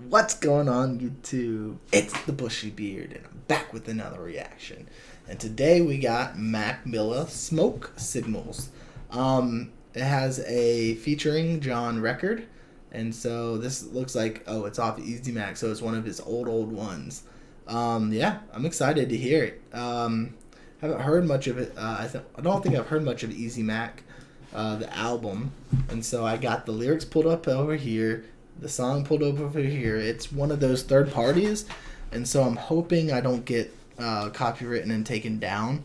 What's going on, YouTube? It's the Bushy Beard, and I'm back with another reaction. And today we got Mac Miller Smoke Signals. It has a featuring John record, and so this looks like, oh, it's off Easy Mac, so it's one of his old ones. Yeah, I'm excited to hear it. Haven't heard much of it. I don't think I've heard much of Easy Mac, the album, and so I got the lyrics pulled up over here. The song pulled up over here. It's one of those third parties, and so I'm hoping I don't get copywritten and taken down.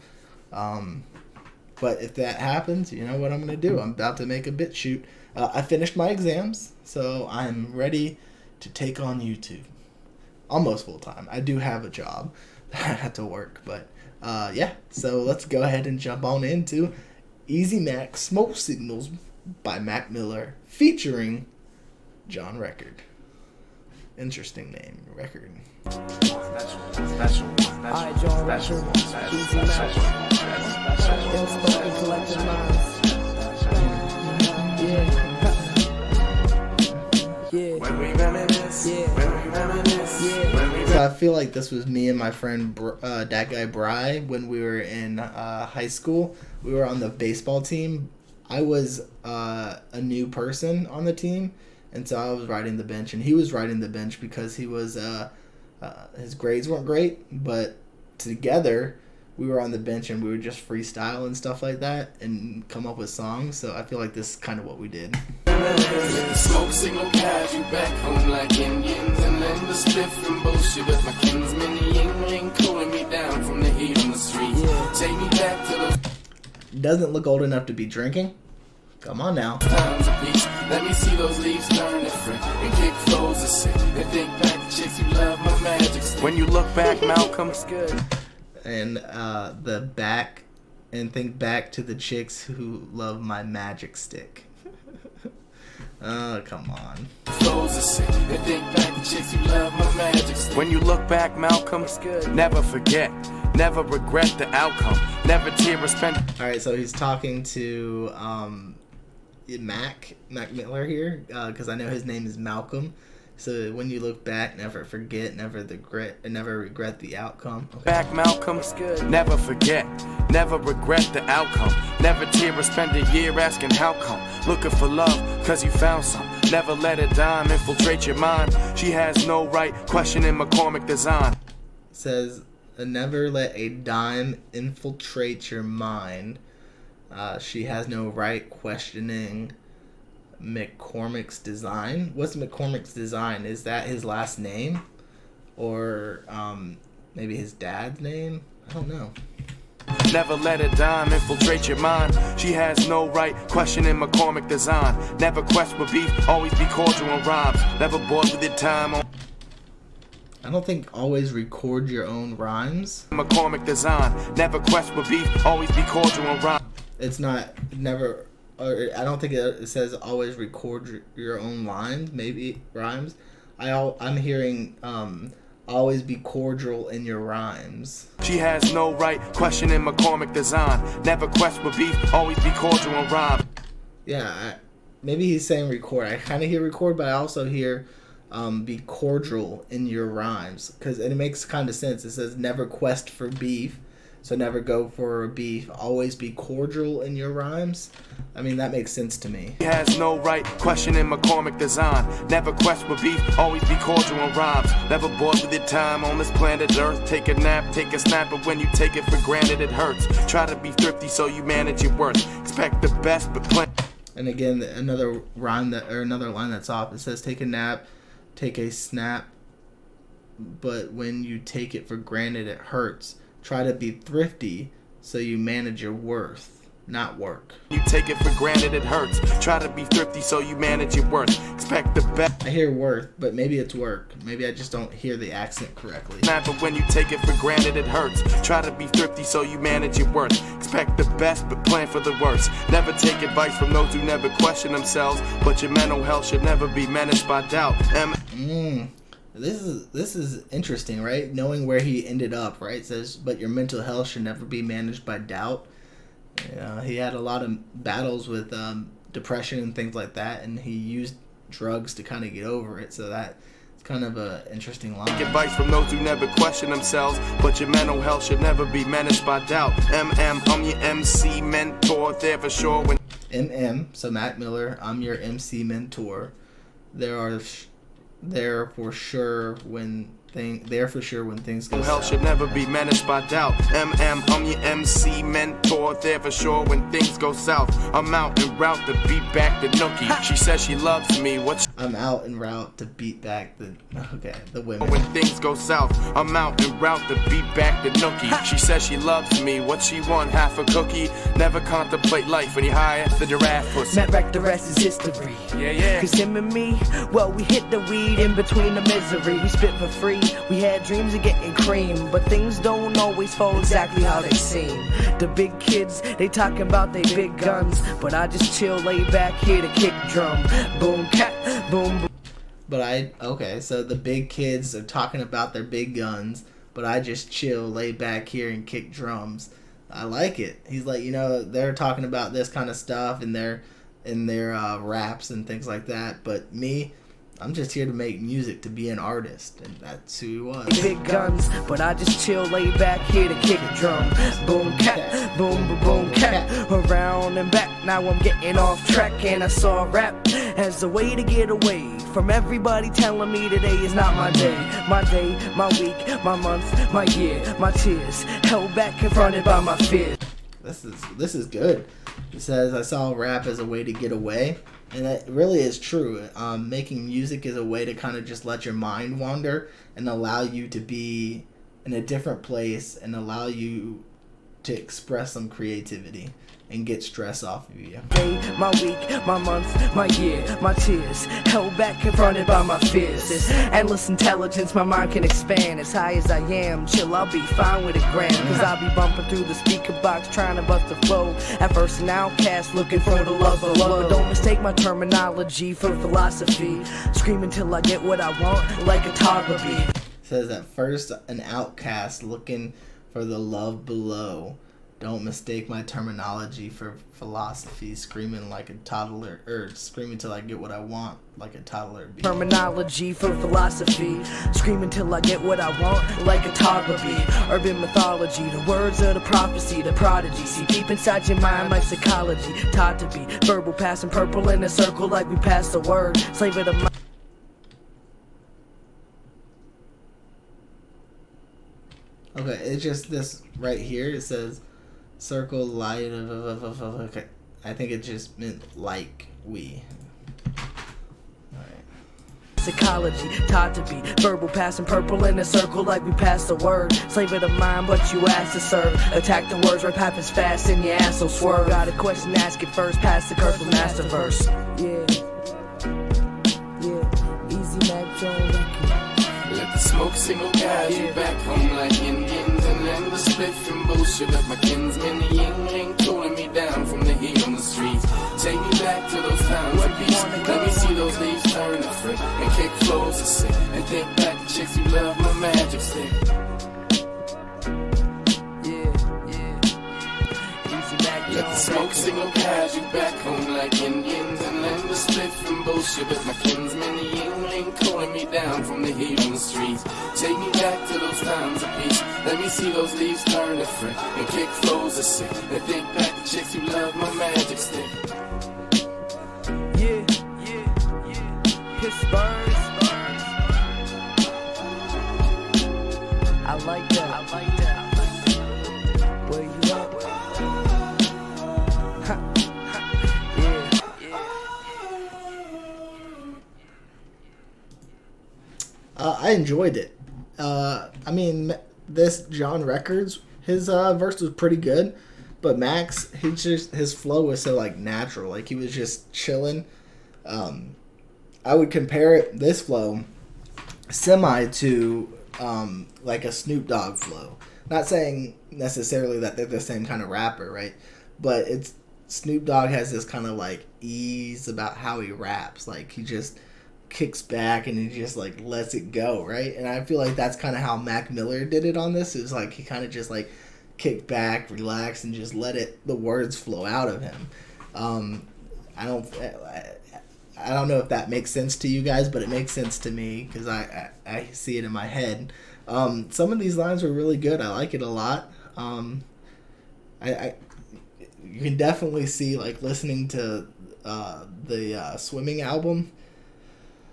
But if that happens, you know what I'm going to do. I'm about to make a bit shoot. I finished my exams, so I'm ready to take on YouTube. Almost full time. I do have a job that I have to work, but yeah. So let's go ahead and jump on into Easy Mac Smoke Signals by Mac Miller featuring John Record. Interesting name, Record. Special. Alright, John Record. Easy Mac. Ill-spoken collective minds. Yeah. When we reminisce. So I feel like this was me and my friend that guy Bry when we were in high school. We were on the baseball team. I was a new person on the team, and so I was riding the bench, and he was riding the bench because he was his grades weren't great, but together we were on the bench and we would just freestyle and stuff like that and come up with songs. So I feel like this is kind of what we did. Smoke signal guide you back home like Indians, and then the spliff and bullshit with my kinsmen. Ying ring cooling me down from the heat on the streets. Take me back to those Doesn't look old enough to be drinking. Come on now. times of peace. Let me see those leaves turn different and kick flows of sick. And think back to chicks who love my magic stick. When you look back, Malcolm's good. And the back, and think back to the chicks who love my magic stick. Oh, come on. Flows of sick. And think back to chicks who love my magic stick. When you look back, Malcolm's good. Never forget. Never regret the outcome. Never tear or spend. Alright, so he's talking to Mac Miller here, because I know his name is Malcolm. So when you look back, never forget, never regret the outcome. Okay. Back, Malcolm's good. Never forget. Never regret the outcome. Never tear or spend a year asking how come. Looking for love, cause you found some. Never let a dime infiltrate your mind. She has no right questioning McCormick design. It says, never let a dime infiltrate your mind. She has no right questioning McCormick's design. What's McCormick's design? Is that his last name? Or maybe his dad's name? I don't know. Never let a dime infiltrate your mind. She has no right questioning McCormick design. Never quest with beef, always be cordial on rhymes. Never bored with your time on I don't think always record your own rhymes. McCormick design. Never quest with beef, always be cordial on rhymes. It's not never, or I don't think it says always record your own lines, maybe rhymes. I'm hearing always be cordial in your rhymes. She has no right questioning McCormick design. Never quest with beef, always be cordial on rhymes. Yeah, maybe he's saying record. I kind of hear record, but I also hear be cordial in your rhymes, because it makes kind of sense. It says never quest for beef, so never go for beef. Always be cordial in your rhymes. I mean, that makes sense to me. She has no right questioning McCormick design. Never quest with beef, always be cordial on rhymes. Never bored with your time on this planet Earth. Take a nap, take a snap, but when you take it for granted, it hurts. Try to be thrifty so you manage your worth. Expect the best, but plan. And again, another line another line that's off. It says take a nap, take a snap, but when you take it for granted, it hurts. Try to be thrifty so you manage your worth, not work. You take it for granted, it hurts. Try to be thrifty so you manage your worth. Expect the best. I hear worth, but maybe it's work. Maybe I just don't hear the accent correctly. But when you take it for granted, it hurts. Try to be thrifty so you manage your worth. Expect the best, but plan for the worst. Never take advice from those who never question themselves. But your mental health should never be menaced by doubt. This is interesting, right? Knowing where he ended up, right? It says, but your mental health should never be managed by doubt. He had a lot of battles with depression and things like that, and he used drugs to kind of get over it. So It's kind of a interesting line. Advice from those who never question themselves, but your mental health should never be managed by doubt. I'm your MC mentor, there for sure when So Mac Miller, I'm your MC mentor. There for sure when things go health south. should never be managed by doubt. I'm your MC mentor, there for sure when things go south. I'm out en route to beat back the nookie. She says she loves me. I'm out en route to beat back the women. When things go south, I'm out en route to beat back the nookie. She says she loves me. What she want, half a cookie? Never contemplate life when you high the giraffe pussy. Matt Wreck, the rest is history. Yeah. Cause him and me, well, we hit the weed in between the misery. We spit for free. We had dreams of getting cream, but things don't always fall exactly how they seem. The big kids, they talking about they big guns, but I just chill, lay back here to kick drum. Boom, cat, boom, boom. So the big kids are talking about their big guns, but I just chill, lay back here and kick drums. I like it. He's like, they're talking about this kind of stuff in their raps and things like that, but me, I'm just here to make music, to be an artist, and that's who he was. Big guns, but I just chill, lay back here to kick drum. Boom, cat, boom, boom, boom, cat. Around and back, now I'm getting off track, and I saw rap as a way to get away from everybody telling me today is not my day. My day, my week, my month, my year, my tears held back, confronted by my fears. This is good. He says, I saw rap as a way to get away. And that really is true. Making music is a way to kind of just let your mind wander and allow you to be in a different place and allow you to express some creativity and get stress off of you. My week, my month, my year, my tears held back, confronted by my fears. This endless intelligence, my mind can expand. As high as I am, chill, I'll be fine with a grand. Cause I'll be bumping through the speaker box, trying to bust the flow. At first an outcast, looking for the love of love. But don't mistake my terminology for philosophy. Screaming till I get what I want, like a toddler bee. Says at first an outcast looking for the love below. Don't mistake my terminology for philosophy. Screaming like a toddler, or screaming till I get what I want, like a toddler bee. Terminology for philosophy. Screaming till I get what I want, like a toddler bee. Urban mythology, the words of the prophecy, the prodigy. See deep inside your mind like psychology. Taught to be verbal, passing purple in a circle like we pass the word. Slave of the mind. Okay, it's just this right here. It says circle light of okay. I think it just meant like we. Alright. Psychology, taught to be verbal, passing purple in a circle like we pass the word. Slave of the mind, but you asked to serve. Attack the words, rap happens fast in your ass, so swerve. Got a question, ask it first. Pass the curse with master verse. Yeah, easy Mac Jones. Let the smoke signal guide you back home like Indians, and then the spliff and bullshit of my kinsmen. The Yingling cooling me down from the heat on the streets. Take me back to those times of peace. Let me see those leaves turn to fruit and kick flows to sick. And think back to chicks who love my magic stick. Let the smoke signal guide you back home like Indians, and then the split from bullshit with my kinsmen. The Yingling calling me down from the heat on the streets. Take me back to those times of peace. Let me see those leaves turn to fruit and kick flows of sick. And think back to chicks who love my magic stick. Pittsburgh. I like that. Where you at? I enjoyed it. I mean, this John Records, his verse was pretty good, but Max, his flow was so like natural, like he was just chilling. I would compare this flow semi to like a Snoop Dogg flow. Not saying necessarily that they're the same kind of rapper, right? But it's Snoop Dogg has this kind of like ease about how he raps, like he just kicks back and he just like lets it go, right? And I feel like that's kind of how Mac Miller did it on this. It was like he kind of just like kicked back, relaxed, and just let the words flow out of him. I don't know if that makes sense to you guys, but it makes sense to me because I see it in my head. Some of these lines were really good. I like it a lot. You can definitely see, like, listening to the Swimming album,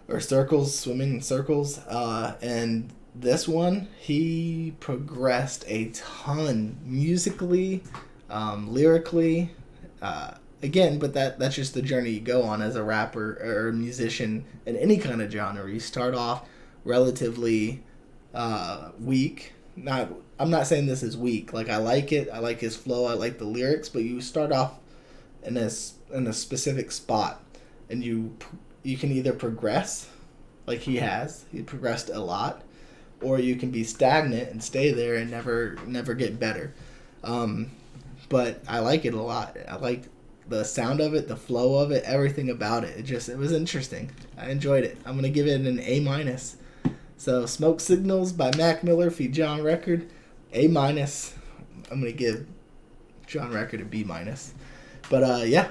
or Swimming in Circles, and this one, he progressed a ton musically, lyrically. Again, but that's just the journey you go on as a rapper or a musician in any kind of genre. You start off relatively weak. I'm not saying this is weak. Like, I like it. I like his flow. I like the lyrics. But you start off in a specific spot, and you can either progress, like he has. He progressed a lot, or you can be stagnant and stay there and never get better. But I like it a lot. I like the sound of it, the flow of it, everything about it. It was interesting. I enjoyed it. I'm gonna give it an A-. So Smoke Signals by Mac Miller feat. John Record, A-. I'm gonna give John Record a B-. But yeah.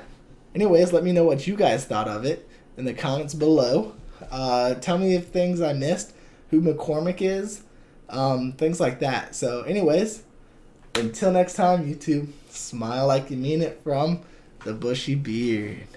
Anyways, let me know what you guys thought of it in the comments below. Tell me if things I missed, who McCormick is, things like that. So anyways, until next time, YouTube, smile like you mean it from the Bushy Beard.